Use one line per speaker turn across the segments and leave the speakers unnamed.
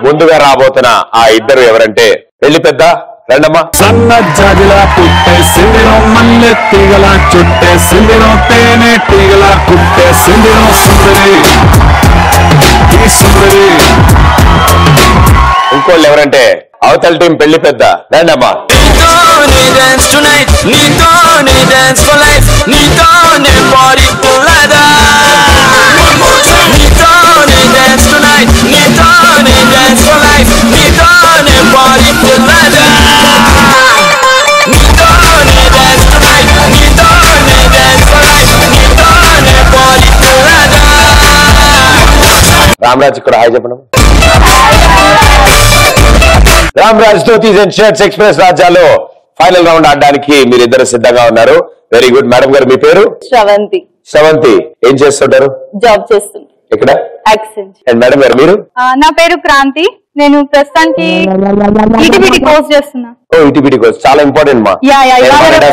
ముందుగా రాబోతున్న ఆ ఇద్దరు ఎవరంటే పెళ్లి పెద్ద రండమ్మా.
సన్న జాజిలా పుట్టే సిందిలో మల్లె తీగల చుట్టే సిందిలో తేనె తీగల కుట్టే సిందిలో సుందరి ఈ సుందరి.
ఇంకోళ్ళు ఎవరంటే అవతల టీం పెళ్లి పెద్ద రండమ్మా. రామరాజ్ ఇక్కడ హాయ్ చెప్పండి. Ramraj dhotis and shirts express రాజ్యాలో ఫైనల్ రౌండ్ ఆడడానికి మీరిద్దరు సిద్ధంగా ఉన్నారు. Very good. మేడం గారు మీ పేరు?
శ్రవంతి.
శ్రవంతి ఏం చేస్తుంటారు?
జాబ్ చేస్తుంది.
ఎక్కడ?
యాక్సెంట్.
అండ్ మేడం గారు మీరు?
నా పేరు క్రాంతి. నేను ప్రస్తుతానికి ఈటీబీటీ కోర్స్ చేస్తున్నా.
ఓ ఈటీబీటీ కోర్స్ చాలా ఇంపార్టెంట్ మా.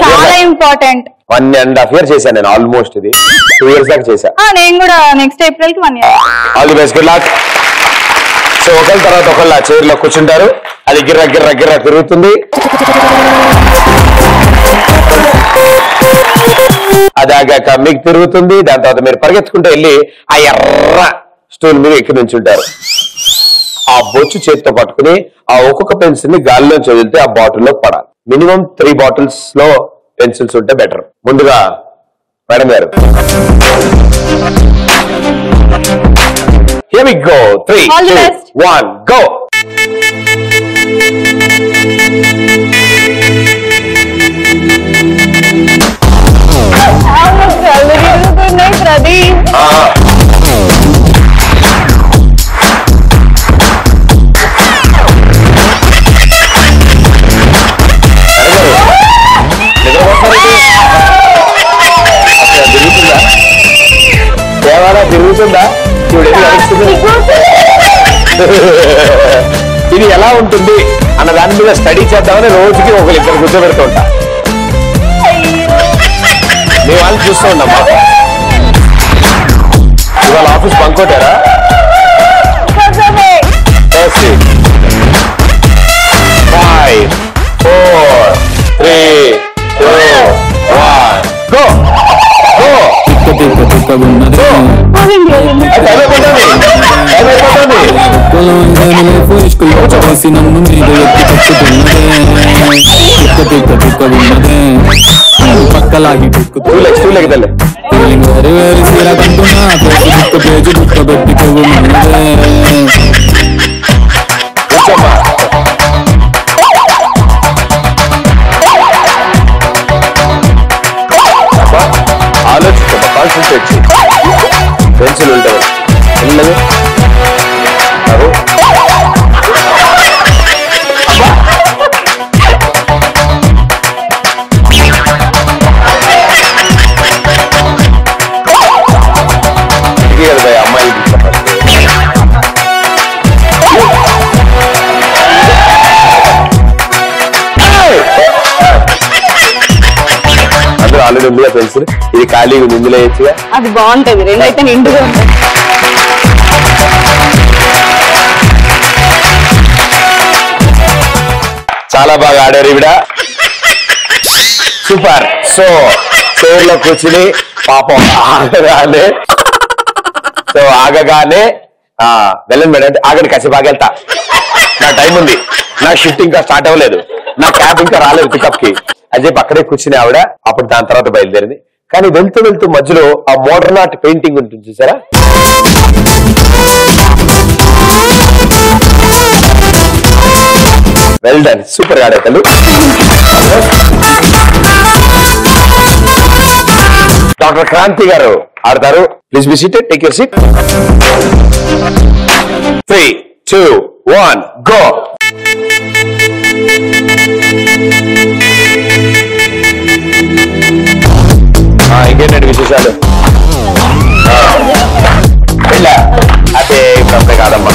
చాలా ఇంపార్టెంట్.
1.5 years చేశాను నేను ఆల్మోస్ట్. ఇది 2 years దాకా చేశా.
నేను కూడా నెక్స్ట్ ఏప్రిల్ కి 1 year.
All the best, good luck. So ఒకళ్ళ తర్వాత ఒకళ్ళ చైర్ లో కూర్చుంటారు. అది గిర్ర గిర్ర గిర్ర తిరుగుతుంది. అది ఆగాక మీకు తిరుగుతుంది. దాని తర్వాత మీరు పరిగెత్తుకుంటూ వెళ్ళి ఆ ఎర్ర స్టూల్ మీద ఎక్కి నుంచుంటారు. ఆ బొచ్చు చేతితో పట్టుకుని ఆ ఒక్కొక్క పెన్సిల్ ని గాలిలోంచి వదిలితే ఆ బాటిల్లో పడాలి. మినిమం 3 bottles లో పెన్సిల్స్ ఉంటే బెటర్. ముందుగా మేడం గారు. Here we go. 3, 2, 1, go. తిరుగుతుందా? ఇది ఎలా ఉంటుంది అన్న దాని మీద స్టడీ చేద్దామని రోజుకి ఒకరిద్దరు కూర్చోబెడుతూ ఉంటా. మీ వాళ్ళు చూస్తూ ఉండమ్మా. ఇవాళ ఆఫీస్ బంక్ కొట్టారా? 5, 4, 3, 2, 1, go.
నన్ను మీద ఎత్తి పట్టుకున్నదే పక్కలాగి వేరు వేరు సీర కంటున్నా పేజు బుక్క పెట్టి కొవ్వున్నదే.
ఆలోచించమ్మా, కాన్సన్ట్రేట్ చేయి. పెన్సిల్ ఉంటుంది వెళ్ళదు. అమ్మాయిలు అందులో ఆల్రెడీ ఉందిగా పెన్సిల్. ఇది ఖాళీగా ఉంది, ఇందులో వేయచ్చుగా.
అది బాగుంటది. రెండైతే నిండుగా ఉంటుంది.
చాలా బాగా ఆడారు ఈవిడ. సూపర్. సో చైర్ లో కూర్చుని పాపం ఆగగానే వెళ్ళండి మేడం అంటే ఆగండి కాసేపు ఆగెళ్తా, నా టైం ఉంది, నా షిఫ్ట్ ఇంకా స్టార్ట్ అవ్వలేదు, నా క్యాబ్ ఇంకా రాలేదు పికప్ కి అని చెప్పి అక్కడే కూర్చుని ఆవిడ. అప్పుడు దాని తర్వాత బయలుదేరింది. కానీ వెళ్తూ వెళ్తూ మధ్యలో ఆ మోడర్న్ ఆర్ట్ పెయింటింగ్ ఉంటుంది చూసారా? వెల్ డన్, సూపర్ గా ఆడేతలు. డాక్టర్ క్రాంతి గారు ఆడతారు. Please be seated, take your seat. 3, 2, 1, go. ఇంకేంటండి విశేషాలు? వెళ్ళా అదే ఇప్పుడు కాదమ్మా.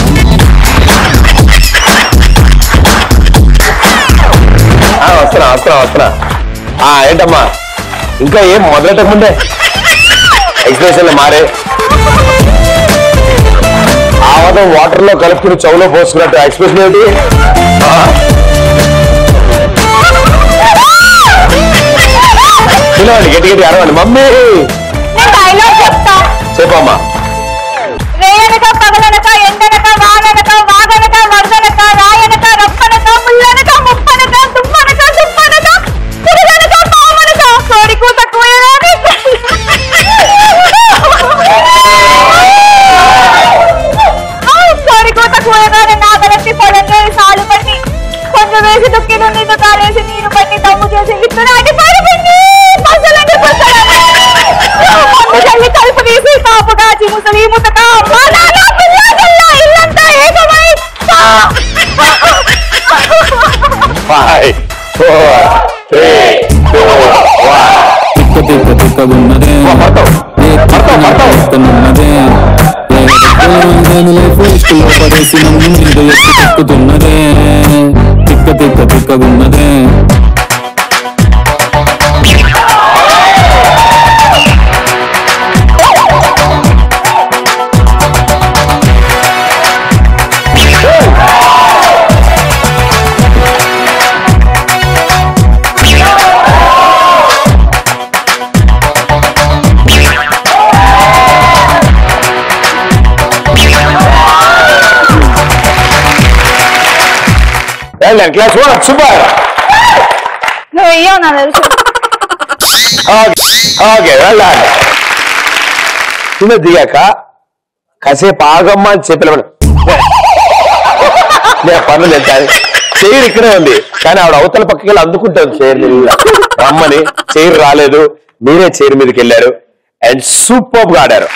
వస్తున్నా. ఏంటమ్మా ఇంకా ఏం మొదలెట్టక ముందే ఎక్స్ప్రెషన్లు మారే. ఆవ ఆమోదం వాటర్ లో కలుపుకుని చెవులో పోసుకున్నట్టు ఎక్స్ప్రెషన్ ఏంటి? పిలవండి, గట్టి గట్టి అరవండి. మమ్మీ చెప్పమ్మా.
రేయనక పగలనక ఎండనక వాననక వాగనక వరదనక రాయనక రప్పనక ముల్లనక ముప్పనక తుమ్మనక తుప్పనక పురుగనక పామనక కోడికూత కూయగానే కోడికూత కూయగానే నాగలెత్తి పొలంలో సాలు పట్టి కొంచెం వేసి దుక్కి నుండి కాలేసి నీరు పట్టి తమ్ము చేసి విత్తనాటి పడిపింది మసలని తల్లి కలుపు తీసి కాపు కాచి ముసలి ముతక ఇల్లంతా ఏకమై
5, 4, 3, 2, 1.
తిక్కగున్నదే పడేసి నన్ను మీద ఎత్తి తిక్కుతున్నదే తిక్కగున్నదే
Class 1, super.
నువ్వు ఇయ్యవు నా తెలుసు.
Okay well done. కింద దిగాక కాసేపు ఆగమ్మా అని చెప్పిన పనులు వెళ్తాను. చైర్ ఇక్కడే ఉంది కానీ ఆవిడ అవతల పక్కకి వెళ్ళి అందుకుంటాను చైర్ మీద. రమ్మని చైర్ రాలేదు, మీరే చైర్ మీదకి వెళ్ళారు అండ్ సూపర్ గా ఆడారు.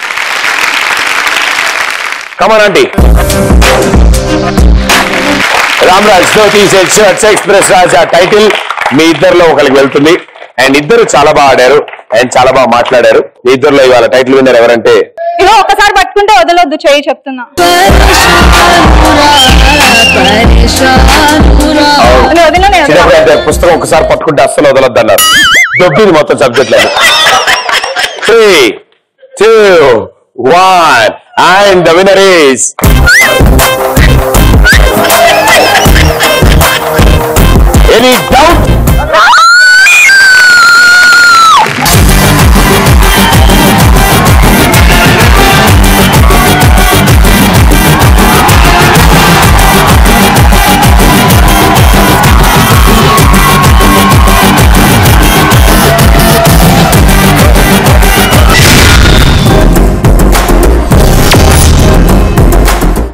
కమాన్ ఆంటీ. రామ్రాజ్ జ్యోతిష్ ఎక్స్ప్రెస్ రాజ్ ఆ టైటిల్ మీ ఇద్దరిలో ఒకరికి వెళ్తుంది అండ్ ఇద్దరు చాలా బాగా ఆడారు అండ్ చాలా బాగా మాట్లాడారు. మీ ఇద్దరిలో ఇవాళ టైటిల్ విన్నర్ ఎవరంటే
ఇదో ఒకసారి పట్టుకుంటే వదలొద్దు, చేయి చెప్తున్నా.
పుస్తకం ఒకసారి పట్టుకుంటే అస్సలు వదలొద్దు అన్నారు. దొబ్బింది మొత్తం సబ్జెక్ట్ లేదు. 3, 2, 1 and the winner is